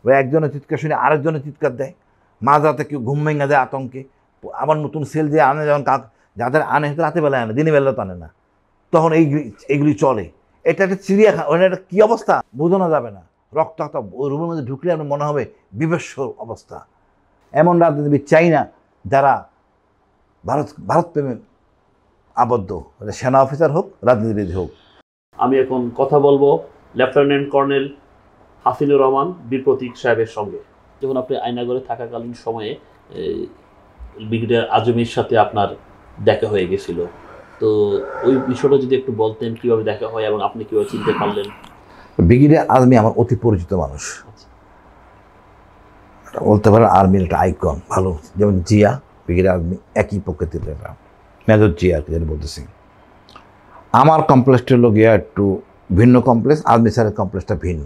ওই একজনের চিৎকার শুনে আরেকজনের চিৎকার দেয়, মাঝরাতে কেউ ঘুম ভেঙে দেয় আতঙ্কে, আবার নতুন সেল দিয়ে আনে, যখন যাদের আনে হয়তো রাতে বেলায় আনে, দিনের বেলা তো আনে না, তখন এইগুলি চলে। এটা একটা চিড়িয়াখানা, ওখানে একটা কী অবস্থা বোঝানো যাবে না। রক্তাক্ত ওই রুমের মধ্যে ঢুকলে আপনার মনে হবে বিভৎস অবস্থা। এমন রাজনীতিবিদ চাই না যারা ভারত প্রেমে আবদ্ধ, সেনা অফিসার হোক, রাজনীতিবিদ হোক। আমি এখন কথা বলবো লেফটেন্যান্ট কর্নেল হাফিজুর রহমান বীর প্রতীক সাহেবের সঙ্গে। যখন আপনি আয়নাগরে থাকাকালীন সময়ে ব্রিগেডিয়ার আজমের সাথে আপনার দেখা হয়ে গেছিল, তো ওই বিষয়টা যদি একটু বলতেন, কীভাবে দেখা হয় এবং আপনি কীভাবে চিনতে পারলেন? ব্রিগেডিয়ার আজমি আমার অতি পরিচিত মানুষ, বলতে পারেন আর্মির একটা আইকন। ভালো, যেমন জিয়া, ব্রিগেডিয়ার আজমি একই প্রকৃতির, মেজর জিয়া আর কি যেটা বলতেছি। আমার কমপ্লেক্সটা হলো গিয়া একটু ভিন্ন কমপ্লেক্স, আর্মি স্যারের কমপ্লেক্সটা ভিন্ন।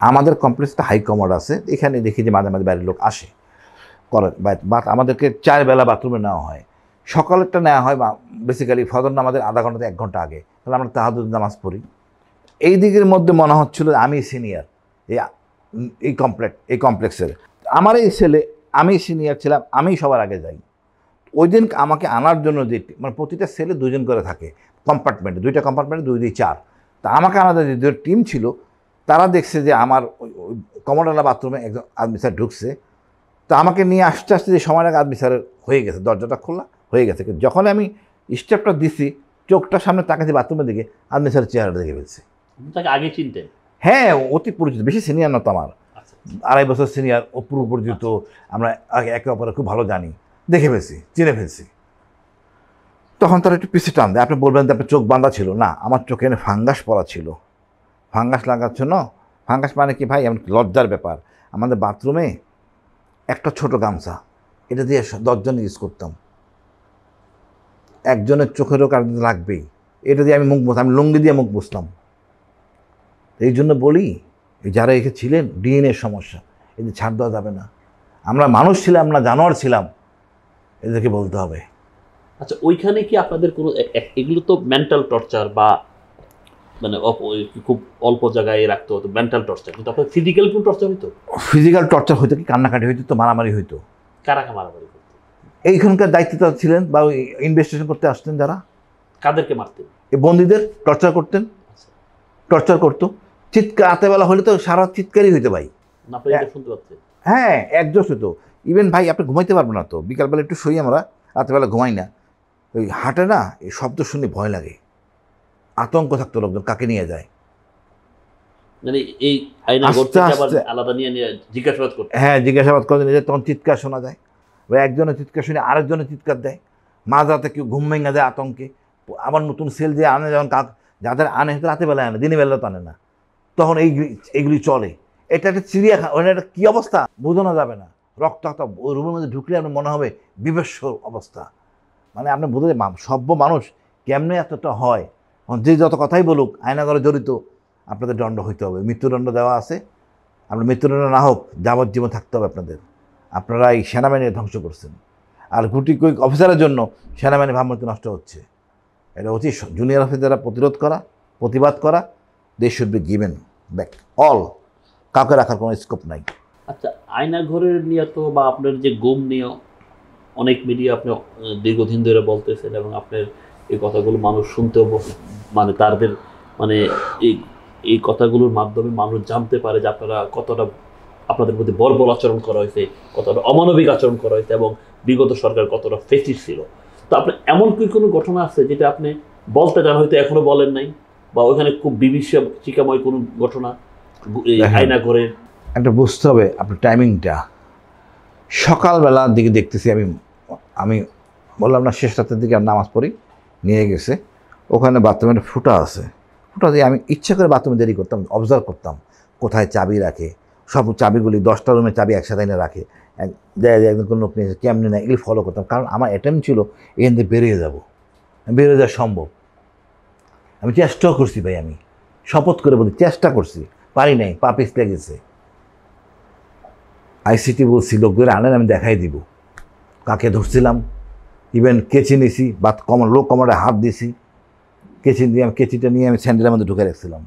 আমাদের কমপ্লেক্সটা হাই কমোড আছে, এখানে দেখি যে মাঝে মাঝে বাইরের লোক আসে করে, বাট আমাদেরকে 4 বেলা বাথরুমে নেওয়া হয়। সকালেরটা নেওয়া হয় বেসিক্যালি ফজর নামাজের আধা ঘন্টা 1 ঘন্টা আগে, তাহলে আমরা তাহাজ্জুদ নামাজ পড়ি। এই দিকের মধ্যে মনে হচ্ছিল আমি সিনিয়র এই কমপ্লেক্সের। আমার এই ছেলে, আমি সিনিয়র ছিলাম, আমি সবার আগে যাই। ওই দিন আমাকে আনার জন্য যে মানে প্রতিটা সেলে 2 জন করে থাকে কম্পার্টমেন্টে, 2টা কম্পার্টমেন্টে 2 2 4। তা আমাকে আনাদের যে টিম ছিল তারা দেখছে যে আমার ওই কমোডালা বাথরুমে একজন আর্মি স্যার ঢুকছে। তো আমাকে নিয়ে আসতে আসতে যে সময় আগে আর্মি স্যারের হয়ে গেছে, দরজাটা খোলা হয়ে গেছে। যখন আমি স্টেপটা দিছি, চোখটা সামনে তাকাচ্ছি বাথরুমের দিকে, আর্মি স্যারের চেহারাটা দেখে ফেলছি। তাকে আগে চিনতেন? হ্যাঁ, অতি পরিচিত, বেশি সিনিয়র না তো আমার, 2.5 বছর সিনিয়র, ও পুরো পরিচিত। আমরা একে অপরে খুব ভালো জানি, দেখে ফেলছি, চিনে ফেলছি। তখন তারা একটু পিছিয়ে টান দেয়। আপনি বলবেন যে আপনার চোখ বাঁধা ছিল, না, আমার চোখে এনে ফাঙ্গাস পড়া ছিল। ফাঙ্গাস লাগাচ্ছ না, ফাঙ্গাস মানে কি ভাই, এমন লজ্জার ব্যাপার। আমাদের বাথরুমে একটা ছোট গামছা, এটা দিয়ে 10 জন ইউজ করতাম। একজনের চোখেরও কারণ লাগবেই, এটা দিয়ে আমি মুখ বসতাম, আমি লুঙ্গি দিয়ে মুখ বসতাম। এই জন্য বলি, যারা এখানে ছিলেন ডিএনএর সমস্যা, এদের ছাড় দেওয়া যাবে না। আমরা মানুষ ছিলাম না, জানোয়ার ছিলাম, এদেরকে বলতে হবে। আচ্ছা, ওইখানে কি আপনাদের কোনো, এগুলো তো মেন্টাল টর্চার বা মানে খুব অল্প জায়গায় রাখতে হতো মেন্টাল টর্চার, কিন্তু আপনার ফিজিক্যাল কোনো টর্চার হইতো? ফিজিক্যাল টর্চার হইতো কি, কান্নাকাটি হইতো, তো মারামারি হইতো। কারা মারামারি করতো? এইখানকার দায়িত্বটা ছিলেন বা ওই ইনভেস্টিগেশন করতে আসতেন যারা। কাদেরকে মারতেন? এই বন্দীদের টর্চার করতেন, টর্চার করতো। চিৎকার রাতেবেলা হলে তো সারা চিৎকারই হইতো ভাই, শুনতে পাচ্ছেন? হ্যাঁ, একজোশ হইতো। ইভেন ভাই আপনি ঘুমাইতে পারবেন না তো, বিকালবেলা একটু শুই, আমরা রাতেবেলা ঘুমাই না, ওই হাটে না এই শব্দ শুনে ভয় লাগে, আতঙ্ক থাকতো লোকজন কাকে নিয়ে যায়। মানে এই আলাদা নিয়ে জিজ্ঞাসাবাদ করতে, হ্যাঁ, জিজ্ঞাসাবাদ করে নিয়ে যায়, তখন চিৎকার শোনা যায়। ওই একজনের চিৎকার শুনে আরেকজনের চিৎকার দেয়, মাঝরাতে কেউ ঘুম ভেঙে দেয় আতঙ্কে, আবার নতুন সেল দিয়ে আনে, যখন যাদের আনে হয়তো রাতে বেলায় আনে, দিনের বেলা তো আনে না, তখন এইগুলি চলে। এটা একটা চিড়িয়াখানা, ওখানে একটা কী অবস্থা বোঝানো যাবে না। রক্তাক্ত ওই রুমের মধ্যে ঢুকলে আপনার মনে হবে বিভৎস অবস্থা। মানে আপনি বোঝা যায় সভ্য মানুষ কেমনে এতটা হয়। যে যত কথাই বলুক আয়নাঘরে জড়িত, আপনাদের দণ্ড হইতে হবে, মৃত্যুদণ্ড দেওয়া আছে। আপনার মৃত্যুদণ্ড না হোক, যাবজ্জীবন থাকতে হবে আপনাদের। আপনারা এই সেনাবাহিনী ধ্বংস করছেন, আর গুটি কয়েক অফিসারের জন্য সেনাবাহিনী ভাবমূর্তি নষ্ট হচ্ছে। এটা উচিত জুনিয়র অফিসাররা প্রতিরোধ করা, প্রতিবাদ করা। They should be given back all, কাউকে রাখার কোনো স্কোপ নাই। আচ্ছা, আয়নাঘরের নিয়ে তো বা আপনার যে গুম নিয়ে অনেক মিডিয়া আপনি দীর্ঘদিন ধরে বলতেছেন, এবং আপনার এই কথাগুলো মানুষ শুনতেও মানে তাদের মানে এই কথাগুলোর মাধ্যমে মানুষ জানতে পারে যে আপনারা কতটা, আপনাদের প্রতি বর্বর আচরণ করা হয়েছে, কতটা অমানবিক আচরণ করা হয়েছে, এবং বিগত সরকার কতটা ফেসিস্ট ছিল। তো আপনার এমন কি কোনো ঘটনা আছে যেটা আপনি বলতে চান, হয়তো এখনো বলেন নাই, বা ওইখানে খুব বিভীষিকাময় কোনো ঘটনা আয়নাঘরের? একটা বুঝতে হবে আপনার টাইমিংটা। সকালবেলার দিকে দেখতেছি আমি বললাম না, শেষ রাতের দিকে আমি নামাজ পড়ি, নিয়ে গেছে ওখানে বাথরুমের ফুটা আছে, ফুটা দিয়ে আমি ইচ্ছা করে বাথরুমে দেরি করতাম, অবজার্ভ করতাম কোথায় চাবি রাখে। সব চাবিগুলি 10টা রুমের চাবি একসাথে এনে রাখে, একদিন কোনো লোক নিয়ে কেমনি না, এগুলি ফলো করতাম। কারণ আমার অ্যাটেম্প ছিল এখান থেকে বেরিয়ে যাওয়া সম্ভব। আমি চেষ্টাও করছি ভাই, আমি শপথ করে বলি চেষ্টা করছি, পারি নাই, পা পিছলে গেছে। আইসিটি বলছি লোকদের আনেন, আমি দেখাই দিব কাকে ধরছিলাম। ইভেন কেচি নিছি বা লোক কমারে হাত দিছি, কেচি দিয়ে আমি কেচিটা নিয়ে স্যান্ডেলের মধ্যে ঢুকে রাখছিলাম,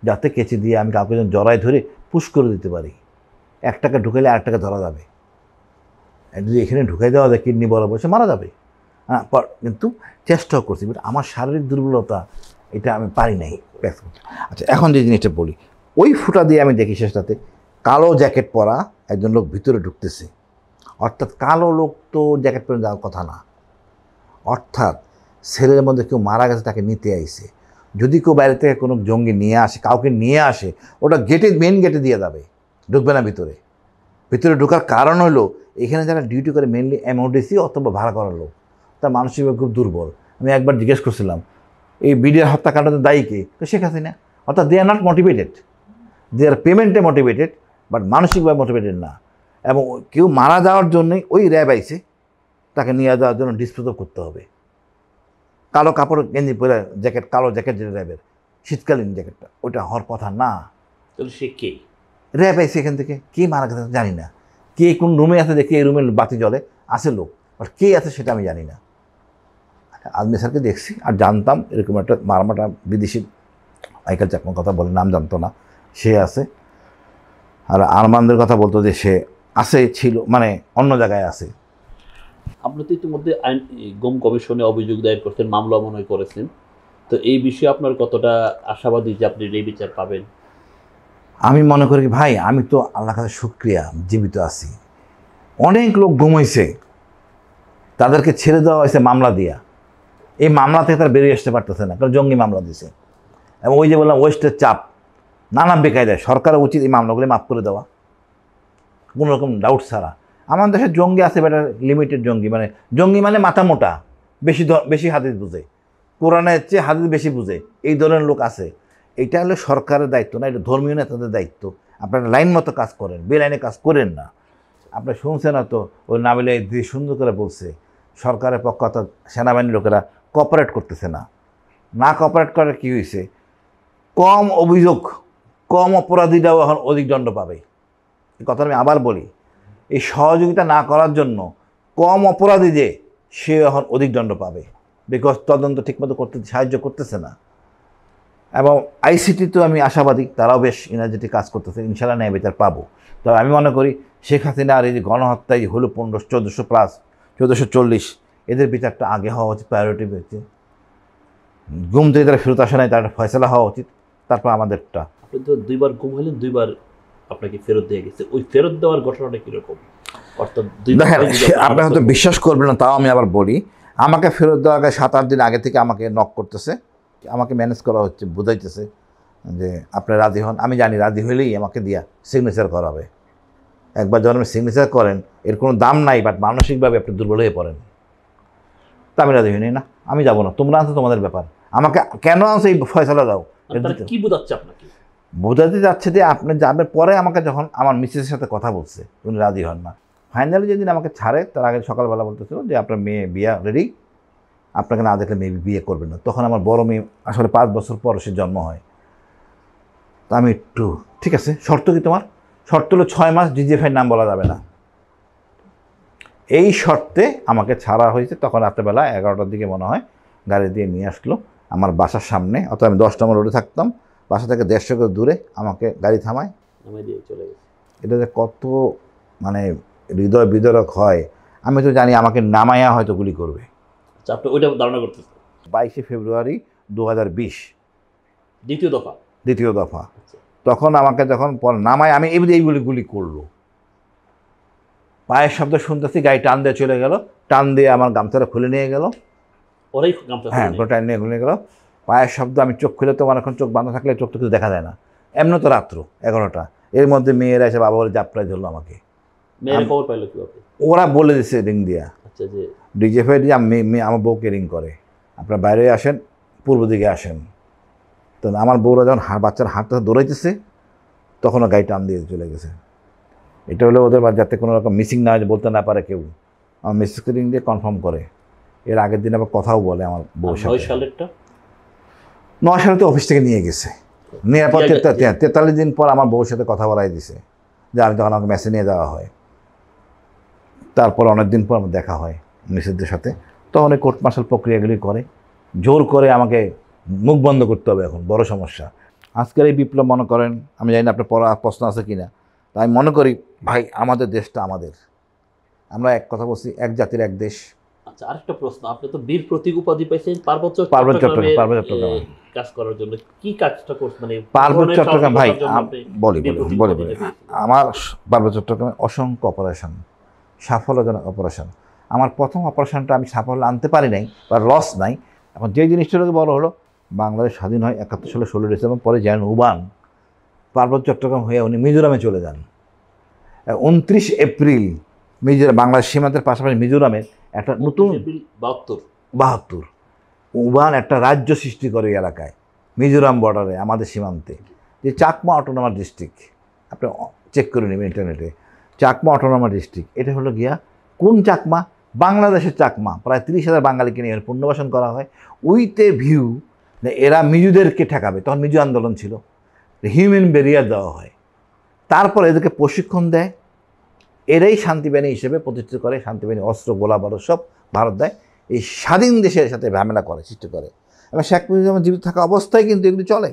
যাতে কেচি দিয়ে আমি কাউকে জড়ায় ধরে পুশ করে দিতে পারি। একটাকে ঢুকাইলে আরেকটাকে ধরা যাবে, যদি এখানে ঢুকাই দেওয়া যায় কিডনি বরাবর সে মারা যাবে। হ্যাঁ, কিন্তু চেষ্টাও করছি, বাট আমার শারীরিক দুর্বলতা, এটা আমি পারি নাই ব্যাস করতে। আচ্ছা, এখন যে জিনিসটা বলি, ওই ফুটা দিয়ে আমি দেখি শেষটাতে কালো জ্যাকেট পরা একজন লোক ভিতরে ঢুকতেছে। অর্থাৎ কালো লোক তো জ্যাকেট পরে যাওয়ার কথা না, অর্থাৎ ছেলের মধ্যে কেউ মারা গেছে, তাকে নিতে আইছে। যদি কেউ বাইরে থেকে কোনো জঙ্গি নিয়ে আসে, কাউকে নিয়ে আসে, ওটা গেটে, মেন গেটে দিয়ে যাবে, ঢুকবে না ভিতরে। ভিতরে ঢোকার কারণ হলো এখানে যারা ডিউটি করে মেনলি এমওডিসি অথবা ভাড়া করার লোক, তার মানসিকভাবে খুব দুর্বল। আমি একবার জিজ্ঞেস করছিলাম এই বিডিআর হত্যাকাণ্ডের দায়ী কে, তো শেখ হাসিনা। অর্থাৎ দে আর নট মোটিভেটেড, দে আর পেমেন্টে মোটিভেটেড, বাট মানসিকভাবে মোটিভেটেড না। এবং কেউ মারা যাওয়ার জন্যই ওই র্যাব আইছে, তাকে নিয়ে যাওয়ার জন্য ডিসপোজ করতে হবে। কালো কাপড় গেঞ্জি পরে জ্যাকেট, কালো জ্যাকেট যেটা র্যাবের শীতকালীন জ্যাকেটটা, ওইটা হওয়ার কথা না। তাহলে সে কে? র্যাব আইছে এখান থেকে, কে মারা গেছে জানি না, কে কোন রুমে আছে দেখি এই রুমের বাতি জ্বলে আছে লোক, বাট কে আছে সেটা আমি জানি না। আজমি স্যারকে দেখছি আর জানতাম এরকম একটা মারমাটা বিদেশি মাইকেল চাকমার কথা বলে, নাম জানতো না, সে আছে। আর আরমানদের কথা বলতো যে সে আছে, ছিল, মানে অন্য জায়গায় আছে। আপনি তো ইতিমধ্যে আইন গুম কমিশনে অভিযোগ দায়ের করছেন, মামলা মনে হয় করেছেন, তো এই বিষয়ে আপনার কতটা আশাবাদী যে আপনি এই বিচার পাবেন? আমি মনে করি ভাই, আমি তো আল্লাহর কাছে শুকরিয়া জীবিত আছি। অনেক লোক গুম হয়েছে, তাদেরকে ছেড়ে দেওয়া হয়েছে মামলা দিয়া। এই মামলা থেকে তারা বেরিয়ে আসতে পারতেছে না, কারণ জঙ্গি মামলা দিছে। এবং ওই যে বললাম ওয়েস্টের চাপ, নানা বেকায়দায় সরকারের উচিত এই মামলাগুলি মাফ করে দেওয়া কোনো রকম ডাউট ছাড়া। আমার দেশে জঙ্গি আছে, বেটা লিমিটেড জঙ্গি, মানে জঙ্গি মানে মাথা মোটা, বেশি হাদিস বুঝে, কোরআনের চেয়ে হাদিস বেশি বুঝে, এই ধরনের লোক আছে। এটা হলো সরকারের দায়িত্ব না, এটা ধর্মীয় নেতাদের দায়িত্ব। আপনারা লাইন মতো কাজ করেন, বেলাইনে কাজ করেন না। আপনারা শুনছেন না তো, ওই নাবিলে সুন্দর করে বলছে সরকারের পক্ষ, অর্থাৎ সেনাবাহিনীর লোকেরা কোঅপারেট করতেছে না। না কোঅপারেট করার কী হয়েছে, কম অভিযোগ, কম অপরাধীরাও এখন অধিক দণ্ড পাবে। এই কথা আমি আবার বলি, এই সহযোগিতা না করার জন্য কম অপরাধী যে সে এখন অধিক দণ্ড পাবে, বিকজ তদন্ত ঠিকমতো করতে সাহায্য করতেছে না। এবং আইসিটি তো আমি আশাবাদী, তারাও বেশ এনার্জেটিক কাজ করতেছে, ইনশাল্লাহ ন্যায় বিচার পাবো। তবে আমি মনে করি শেখ হাসিনা আর এই যে গণহত্যায় হলো 1400 প্লাস 1440, এদের বিচারটা আগে হওয়া উচিত, প্রায়োরিটি পেয়েছে। গুম থেকে তারা ফেরত আসে নাই, তার ফয়সলা হওয়া উচিত, তারপর আমাদেরটা। আপনি তো 2বার গুম হলেন, 2বার আপনাকে ফেরত দিয়ে গেছে, ওই ফেরত দেওয়ার ঘটনাটা কীরকম? অর্থাৎ দেখেন, আপনি হয়তো বিশ্বাস করবেন না, তাও আমি আবার বলি, আমাকে ফেরত দেওয়ার আগে 7-8 দিন আগে থেকে আমাকে নক করতেছে, আমাকে ম্যানেজ করা হচ্ছে, বোঝাইতেছে যে আপনি রাজি হন। আমি জানি রাজি হইলেই আমাকে দিয়া সিগনেচার করাবে। একবার যখন আপনি সিগনেচার করেন, এর কোনো দাম নাই, বাট মানসিকভাবে আপনি দুর্বল হয়ে পড়েন। তা আমি রাজি হইনি, না আমি যাবো না, তোমরা আনছো তোমাদের ব্যাপার, আমাকে কেন আনছো এই ফয়সলা দাও। কি বোঝাচ্ছে আপনাকে? বোঝাতে যাচ্ছে যে আপনি যাবেন। পরে আমাকে যখন আমার মিসেসের সাথে কথা বলছে, উনি রাজি হন না। ফাইনালি যেদিন আমাকে ছাড়ে, তার আগে সকালবেলা বলতেছিল যে আপনার মেয়ে বিয়ে রেডি, আপনাকে না দেখলে মেয়ে বিয়ে করবেন না। তখন আমার বড় মেয়ে আসলে 5 বছর পর সে জন্ম হয়। তা আমি একটু, ঠিক আছে, শর্ত কি তোমার? শর্ত হলো 6 মাস ডিজিএফআইয়ের নাম বলা যাবে না। এই শর্তে আমাকে ছাড়া হয়েছে। তখন রাত্রেবেলা 11টার দিকে মনে হয় গাড়ি দিয়ে নিয়ে আসলো আমার বাসার সামনে, অথবা আমি 10 নম্বর রোডে থাকতাম, বাসা থেকে 150 করে দূরে আমাকে গাড়ি থামায়, নামিয়ে দিয়ে চলে গেছে। এটা যে কত মানে হৃদয় বিদারক হয়। আমি তো জানি আমাকে নামাইয়া হয়তো গুলি করবে। আচ্ছা, আপনি ওইটা ধারণা করতেছেন? 22 ফেব্রুয়ারি 2020 দ্বিতীয় দফা। দ্বিতীয় দফা। তখন আমাকে যখন পর নামায়, আমি এইগুলি গুলি করলো, পায়ের শব্দ শুনতেছি, গাড়ি টান দিয়ে চলে গেল, টান দিয়ে আমার গামছাটা খুলে নিয়ে গেল। ওরাই গামছা? হ্যাঁ, টান নিয়ে খুলে গেল। পায়ের শব্দ, আমি চোখ খুলে তো অনেকক্ষণ চোখ বাঁধা থাকলে চোখ তো কিছু দেখা যায় না, এমন তো রাত্র 11টা। এর মধ্যে মেয়েরা এসে বাবা বলে জাপড়ায় ধরলো আমাকে। মেয়েরা খবর পাইলো কীভাবে? ওরা বলে দিচ্ছে রিং দিয়া। আচ্ছা, যে ডিজিএফআই দিয়ে আমার বউকে রিং করে, আপনার বাইরে আসেন, পূর্ব দিকে আসেন। তো আমার বউরা যখন বাচ্চার হাতটা দৌড়াইতেছে, তখনও গাড়ি টান দিয়ে চলে গেছে। এটা হলো ওদের, যাতে কোনো রকম মিসিং না হয়, বলতে না পারে কেউ। আমার মেসেজকে রিং দিয়ে কনফার্ম করে। এর আগের দিন আবার কথাও বলে আমার বউর সাথে। 9 সালেরটা? 9 সালে তো অফিস থেকে নিয়ে গেছে, নেওয়ার পর 43 দিন পর আমার বউর সাথে কথা বলাই দিছে, যে আমি যখন আমাকে মেসেজ নিয়ে যাওয়া হয়। তারপর অনেক দিন পর আমার দেখা হয় মিসেসদের সাথে, তখন এই কোর্ট মার্শাল প্রক্রিয়াগুলি করে, জোর করে আমাকে মুখ বন্ধ করতে হবে। এখন বড় সমস্যা আজকের এই বিপ্লব, মনে করেন, আমি জানি না আপনার প্রশ্ন আছে কি না, তাই আমি মনে করি ভাই আমাদের দেশটা আমাদের, আমরা এক কথা বলছি, এক জাতির এক দেশ। আচ্ছা, আরেকটা প্রশ্ন, আপনি তো বীর প্রতীক উপাধি পাইছেন পার্বত্য পার্বত্য চট্টগ্রামের চট্টগ্রাম কাজ করার জন্য। কি কাজটা করছেন, মানে পার্বত্য চট্টগ্রাম ভাই বলি বীর প্রতীক বলি উপাধিটা বলি পেয়েছিলেন? আমার পার্বত্য চট্টগ্রামে অসংখ্য অপারেশন, সাফল্যজনক অপারেশন। আমার প্রথম অপারেশনটা আমি সাফল্য আনতে পারি নাই বা লস নাই। এখন যে জিনিসটা লোকে বড় হলো, বাংলাদেশ স্বাধীন হয় 71 সালে 16 ডিসেম্বর, পরে জ্যান উবান পার্বত্য চট্টগ্রাম হয়ে উনি মিজোরামে চলে যান। 29 এপ্রিল মিজোরাম, বাংলাদেশ সীমান্তের পাশাপাশি মিজোরামের একটা নতুন 72 উবান একটা রাজ্য সৃষ্টি করে এই এলাকায়, মিজোরাম বর্ডারে আমাদের সীমান্তে, যে চাকমা অটোনমাস ডিস্ট্রিক্ট। আপনি চেক করে নেবেন ইন্টারনেটে, চাকমা অটোনমাস ডিস্ট্রিক্ট। এটা হলো গিয়া কোন চাকমা? বাংলাদেশের চাকমা। প্রায় 30,000 বাঙালিকে নিয়ে পুনর্বাসন করা হয় উইথ এ ভিউ এরা মিজুদেরকে ঠেকাবে। তখন মিজু আন্দোলন ছিল, হিউম্যান ব্যারিয়ার দেওয়া হয়, তারপর এদেরকে প্রশিক্ষণ দেয়, এরাই শান্তিবাহিনী হিসেবে প্রতিষ্ঠিত করে। শান্তিবাহিনী অস্ত্র গোলা বারুদ সব ভারত দেয়, এই স্বাধীন দেশের সাথে ঝামেলা করে, সৃষ্টি করে। এবং শেখ মুজিবুর জীবিত থাকা অবস্থায় কিন্তু এগুলি চলে।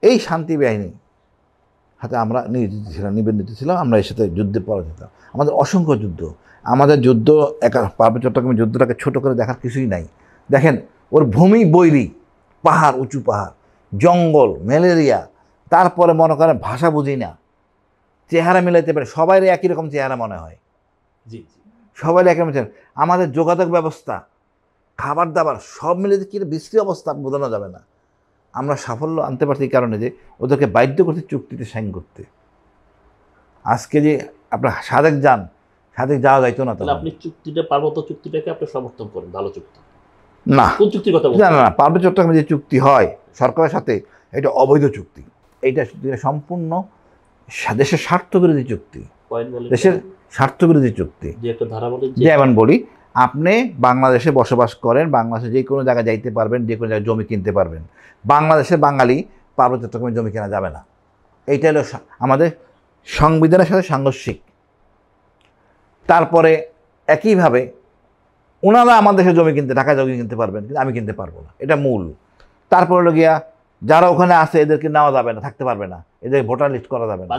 এই শান্তি বাহিনী হাতে আমরা নিবেদিত ছিলাম, আমরা এর সাথে যুদ্ধে পরাজিত। আমাদের অসংখ্য যুদ্ধ, আমাদের যুদ্ধ পার্বত্য চট্টগ্রামের যুদ্ধটাকে ছোট করে দেখার কিছুই নাই। দেখেন ওর ভূমি বৈরী, পাহাড়, উঁচু পাহাড়, জঙ্গল, ম্যালেরিয়া, তারপরে মনে করেন ভাষা বুঝি না, চেহারা মিলাইতে পারে, সবাই একই রকম চেহারা মনে হয়, জি জি, সবাই একই রকম চেহারা। আমাদের যোগাযোগ ব্যবস্থা, খাবার দাবার সব মিলে কি বিশ্রী অবস্থা, বোঝানো যাবে না। আমরা সাফল্য আনতে পারছি এই কারণে যে ওদেরকে বাধ্য করতে চুক্তিতে সাইন করতে। আজকে যে আপনার সাদেক যান, সাদেক যাওয়া যাইতো না। তাহলে আপনি চুক্তিটা, পার্বত্য চুক্তিটাকে আপনি সমর্থন করেন? ভালো চুক্তি না, কোন চুক্তির কথা না বলছেন? না, পার্বত্য চট্টগ্রামে যে চুক্তি হয় সরকারের সাথে, এটা অবৈধ চুক্তি। এইটা সম্পূর্ণ দেশের স্বার্থবিরোধী চুক্তি, পয়েন্ট বলেন, দেশের স্বার্থবিরোধী চুক্তি। যে একটা ধারা বলেন, যেমন বলি, আপনি বাংলাদেশে বসবাস করেন, বাংলাদেশে যে কোনো জায়গায় যাইতে পারবেন, যে কোনো জায়গায় জমি কিনতে পারবেন। বাংলাদেশের বাঙালি পার্বত্য চট্টগ্রামে জমি কেনা যাবে না। এইটা হলো আমাদের সংবিধানের সাথে সাংঘর্ষিক। তারপরে একইভাবে ওনারা আমাদের দেশে জমি কিনতে, ঢাকায় জমি কিনতে পারবেন, কিন্তু আমি কিনতে পারবো না, এটা মূল। তারপরে হলো গিয়া যারা ওখানে আছে এদেরকে নেওয়া যাবে না, থাকতে পারবে না, এদের ভোটার লিস্ট করা যাবে না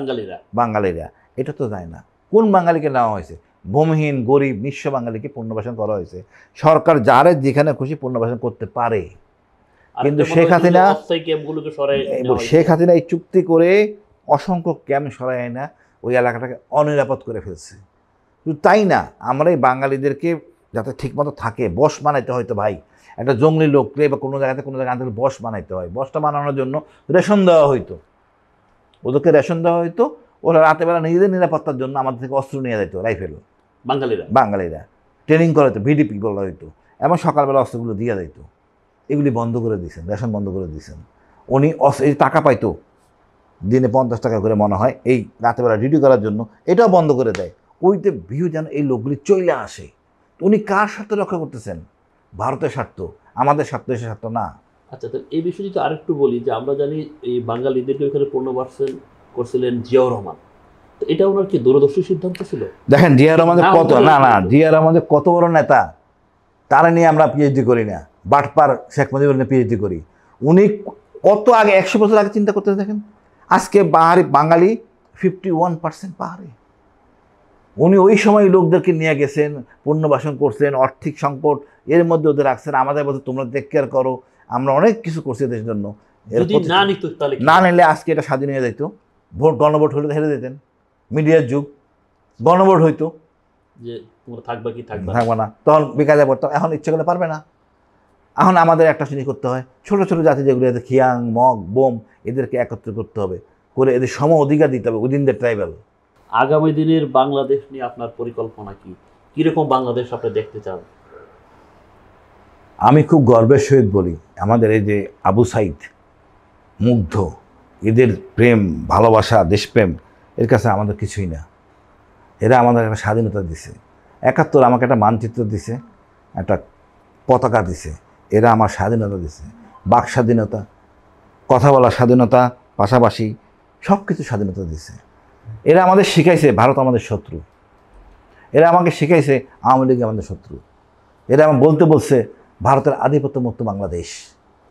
বাঙালিরা। এটা তো যায় না। কোন বাঙালিকে নেওয়া হয়েছে? ভূমিহীন, গরিব, নিঃস্ব বাঙালিকে পুনর্বাসন করা হয়েছে। সরকার যারে যেখানে খুশি পুনর্বাসন করতে পারে, কিন্তু শেখ হাসিনা এই চুক্তি করে অসংখ্য ক্যাম্প সরায় না, ওই এলাকাটাকে অনিরাপদ করে ফেলছে। শুধু তাই না, আমরা এই বাঙালিদেরকে যাতে ঠিকমতো থাকে, বস বানাইতে হয়তো ভাই, একটা জঙ্গলি লোককে বা কোনো জায়গাতে আনতে বস বানাইতে হয়। বসটা বানানোর জন্য রেশন দেওয়া হইতো, ওদেরকে রেশন দেওয়া হইতো। ওরা রাতেবেলা নিজেদের নিরাপত্তার জন্য আমাদের থেকে অস্ত্র নিয়ে যেত, রাইফেল। বাঙালিরা ট্রেনিং করাতো, ভিডিপি বলা হইতো, এবং সকালবেলা অস্ত্রগুলো দিয়ে দিত। এগুলি বন্ধ করে দিয়েছেন, রেশন বন্ধ করে দিয়েছেন। উনি এই টাকা পাইতো দিনে 50 টাকা করে মনে হয়, এই রাতেবেলা ডিউটি করার জন্য, এটাও বন্ধ করে দেয়। ওইতে ভিউ যেন এই লোকগুলি চলে আসে। উনি কার স্বার্থ রক্ষা করতেছেন? ভারতের স্বার্থ, আমাদের স্বার্থ, দেশের স্বার্থ না। আচ্ছা, তো এই বিষয়ে যদি আরেকটু বলি, যে আমরা জানি এই বাঙালিদেরকে ওখানে পুনর্বাসন করছিলেন জিয়াউর রহমান, তো এটা ওনার কি দূরদর্শী সিদ্ধান্ত ছিল? দেখেন জিয়া রহমানের কত জিয়া রহমানের কত বড় নেতা, তারা নিয়ে আমরা পিএইচডি করি না। বাটপার শেখ মুজিবুর নিয়ে পিএইচডি করি। উনি কত আগে, 100 বছর আগে চিন্তা করতে দেখেন। আজকে বাঙালি 51% পাহাড়ি। উনি ওই সময় লোকদেরকে নিয়ে গেছেন, পুনর্বাসন করছেন, আর্থিক সংকট এর মধ্যে ওদের রাখছেন। আমাদের বলতে তোমরা টেক কেয়ার করো, আমরা অনেক কিছু করছি দেশের জন্য। না নিলে আজকে এটা স্বাধীন হয়ে যেত। গণভোট হলে হেরে যেতেন, মিডিয়ার যুগ, গণভোট হইতো, যে তোমরা থাকবা কি থাকবা না, তখন বেকারে পড়তাম। এখন ইচ্ছে করলে পারবে না। এখন আমাদের একটা জিনিস করতে হয়, ছোট ছোট জাতি যেগুলো, এদের খিয়াং, মগ, বোম, এদেরকে একত্র করতে হবে, করে এদের সম অধিকার দিতে হবে উইদিন দ্য ট্রাইবাল। আগামী দিনের বাংলাদেশ নিয়ে আপনার পরিকল্পনা কি? কিরকম বাংলাদেশ আপনি দেখতে চান? আমি খুব গর্বের সহিত বলি, আমাদের এই যে আবু সাইদ, মুগ্ধ, এদের প্রেম, ভালোবাসা, দেশপ্রেম, এর কাছে আমাদের কিছুই না। এরা আমাদের একটা স্বাধীনতা দিছে। 71 আমাকে একটা মানচিত্র দিছে, একটা পতাকা দিছে। এরা আমার স্বাধীনতা দিছে, বাক স্বাধীনতা, কথা বলার স্বাধীনতা, পাশাপাশি সব কিছু স্বাধীনতা দিছে। এরা আমাদের শিখাইছে ভারত আমাদের শত্রু। এরা আমাকে শিখাইছে আওয়ামী লীগ আমাদের শত্রু। এরা আমার বলছে ভারতের আধিপত্যমুক্ত বাংলাদেশ।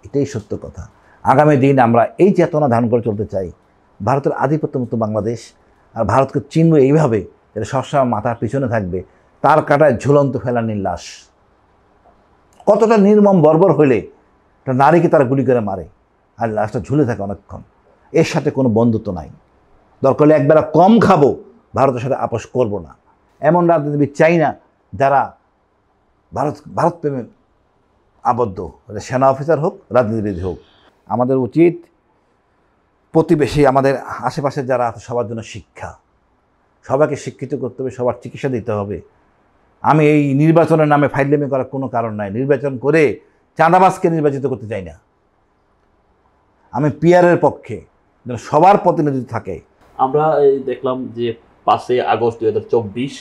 এটাই সত্য কথা। আগামী দিন আমরা এই চেতনা ধারণ করে চলতে চাই। ভারতের আধিপত্যমুক্ত বাংলাদেশ, আর ভারতকে চিনব এইভাবে যেটা সবসময় মাথার পিছনে থাকবে, তার কাটায় ঝুলন্ত ফেলানির লাশ। কতটা নির্মম বর্বর হইলে একটা নারীকে তারা গুলি করে মারে আর লাশটা ঝুলে থাকে অনেকক্ষণ। এর সাথে কোনো বন্ধুত্ব নাই। দরকার হলে একবেলা কম খাবো, ভারতের সাথে আপোষ করব না। এমন রাজনীতিবিদ চাই না যারা ভারত প্রেমে আবদ্ধ, সেনা অফিসার হোক, রাজনীতিবিদ হোক। আমাদের উচিত প্রতিবেশী, আমাদের আশেপাশে যারা আছে সবার জন্য শিক্ষা, সবাইকে শিক্ষিত করতে হবে, সবার চিকিৎসা দিতে হবে। আমি এই নির্বাচনের নামে ফাইজলামি করার কোনো কারণ নাই। নির্বাচন করে চাঁদাবাজকে নির্বাচিত করতে চাই না। আমি পিয়ারের পক্ষে, যেন সবার প্রতিনিধিত্ব থাকে। আমরা এই দেখলাম যে 5 আগস্ট 2024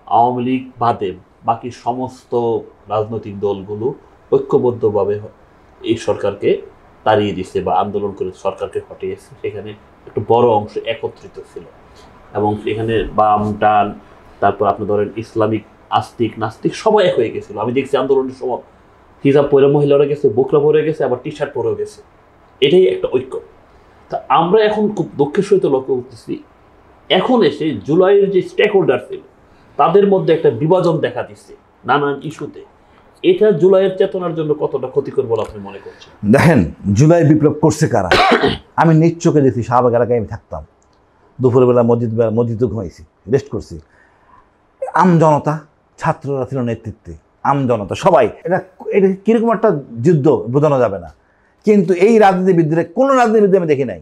আওয়ামী লীগ বাদে বাকি সমস্ত রাজনৈতিক দলগুলো ঐক্যবদ্ধভাবে এই সরকারকে তাড়িয়ে দিচ্ছে বা আন্দোলন করে সরকারকে হটিয়েছে। সেখানে একটু বড় অংশ একত্রিত ছিল এবং সেখানে বাম ডান, তারপর আপনি ধরেন ইসলামিক, আস্তিক, নাস্তিক সবাই এক হয়ে গেছিল। আমি দেখছি আন্দোলনের সময় হিজাব পরে মহিলারা গেছে, বোকরা পরে গেছে, আবার টি শার্ট পরেও গেছে। এটাই একটা ঐক্য। তা আমরা এখন খুব দুঃখের সহিত লক্ষ্য করতেছি, এখন এসে জুলাইয়ের যে স্টেক হোল্ডার ছিল তাদের মধ্যে একটা বিভাজন দেখা দিচ্ছে নানান ইস্যুতে। এটা জুলাইয়ের চেতনার জন্য কতটা ক্ষতিকর বলে আপনি মনে করছেন? দেখেন, জুলাই বিপ্লব করছে কারা? আমি নিজ চোখে দেখছি। শাহবাগ এলাকায় আমি থাকতাম, দুপুরবেলা মসজিদে ঘুমাইছি, রেস্ট করছি। আমজনতা, ছাত্ররা ছিল নেতৃত্বে, আমজনতা সবাই। এটা কীরকম একটা যুদ্ধ বোঝানো যাবে না। কিন্তু এই রাজনীতিবিদদের, কোনো রাজনীতিবিদ আমি দেখি নাই।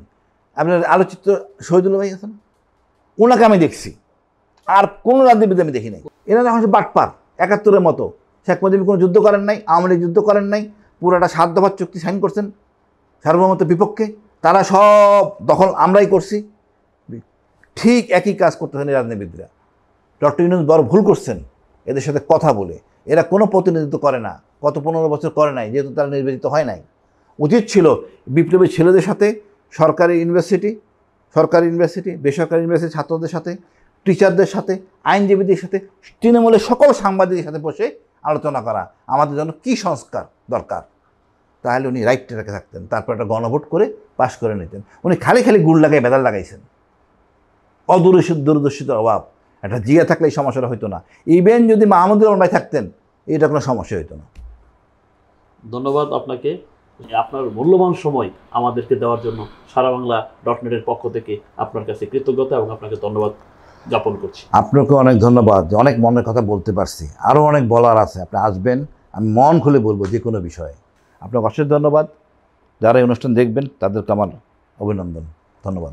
আপনার আলোচিত শহীদুল্লাহ ভাই আছেন, ওনাকে আমি দেখছি। আর কোনো রাজনীতিবিদ আমি দেখি নাই। এরা না হচ্ছে বাটপার, 71-এর মতো। শেখ মুজিব কোনো যুদ্ধ করেন নাই, আওয়ামী লীগ যুদ্ধ করেন নাই, পুরোটা 7 দফার চুক্তি সাইন করছেন সার্বভৌমত্বের বিপক্ষে। তারা সব দখল আমরাই করছি। ঠিক একই কাজ করতেছেন এই রাজনীতিবিদরা। ডক্টর ইউনূস বড় ভুল করছেন এদের সাথে কথা বলে। এরা কোনো প্রতিনিধিত্ব করে না, গত 15 বছর করে নাই, যেহেতু তারা নির্বাচিত হয় নাই। উচিত ছিল বিপ্লবী ছেলেদের সাথে, সরকারি ইউনিভার্সিটি, বেসরকারি ইউনিভার্সিটি ছাত্রদের সাথে, টিচারদের সাথে, আইনজীবীদের সাথে, তৃণমূলের সকল সাংবাদিকদের সাথে বসে আলোচনা করা আমাদের জন্য কী সংস্কার দরকার। তাহলে উনি রাইটটা রেখে থাকতেন, তারপর একটা গণভোট করে পাশ করে নিতেন। উনি খালি গুড় লাগাই বেদাল লাগাইছেন। দূরদর্শিতার অভাব। একটা জিয়া থাকলে এই সমস্যাটা হইতো না। ইভেন যদি মাহমুদুর রহমান ভাই থাকতেন, এটা কোনো সমস্যা হইতো না। ধন্যবাদ আপনাকে, আপনার মূল্যবান সময় আমাদেরকে দেওয়ার জন্য সারা বাংলা .net-এর পক্ষ থেকে আপনার কাছে কৃতজ্ঞতা এবং আপনাকে ধন্যবাদ জ্ঞাপন করছি। আপনাকে অনেক ধন্যবাদ, যে অনেক মনের কথা বলতে পারছি। আরও অনেক বলার আছে, আপনি আসবেন, আমি মন খুলে বলবো যে কোনো বিষয়ে। আপনাকে অশেষ ধন্যবাদ। যারা এই অনুষ্ঠান দেখবেন তাদেরকে আমার অভিনন্দন, ধন্যবাদ।